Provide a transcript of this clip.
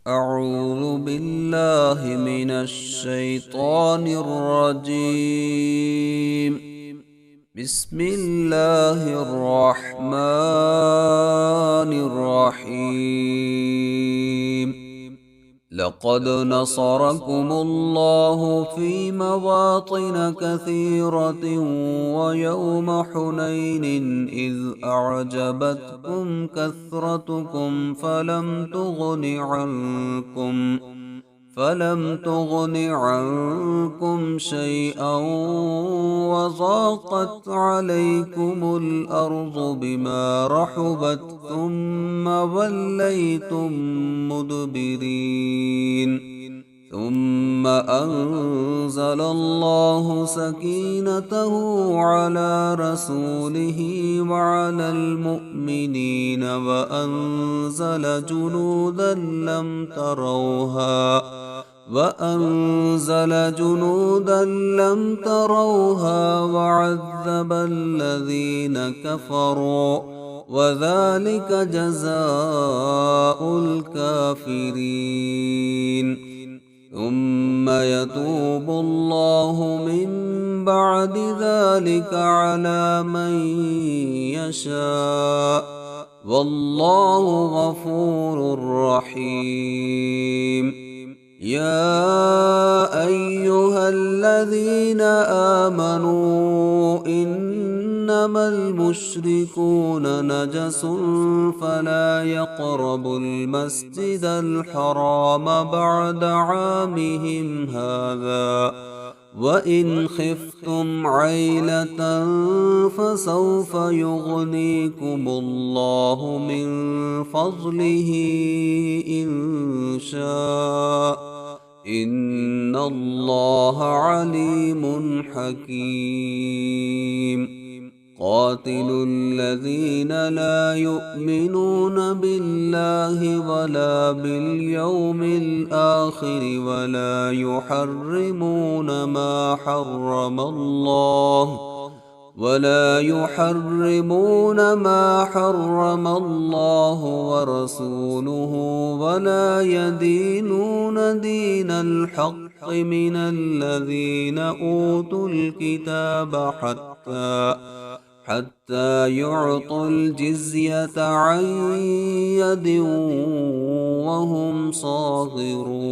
أعوذ بالله من الشيطان الرجيم. بسم الله الرحمن الرحيم. لقد نصركم الله في مواطن كثيرة ويوم حنين إذ أعجبتكم كثرتكم فلم تغن عنكم شيئا وضاقت عليكم الأرض بما رحبت ثم وليتم مدبرين. ثم أنزل الله سكينته على رسوله وعلى المؤمنين وأنزل جنودا لم تروها وعذب الذين كفروا وذلك جزاء الكافرين. ثم يتوب الله من بعد ذلك على من يشاء والله غفور رحيم. يا أيها الذين آمنوا إنما المشركون نجس فلا يقربوا المسجد الحرام بعد عامهم هذا وإن خفتم عيلة فسوف يغنيكم الله من فضله إن شاء إن الله عليم حكيم. قاتلوا الذين لا يؤمنون بالله ولا باليوم الآخر ولا يحرمون ما حرم الله ورسوله ولا يدينون دين الحق من الذين أوتوا الكتاب حتى يعطوا الجزية عن يد وهم صاغرون.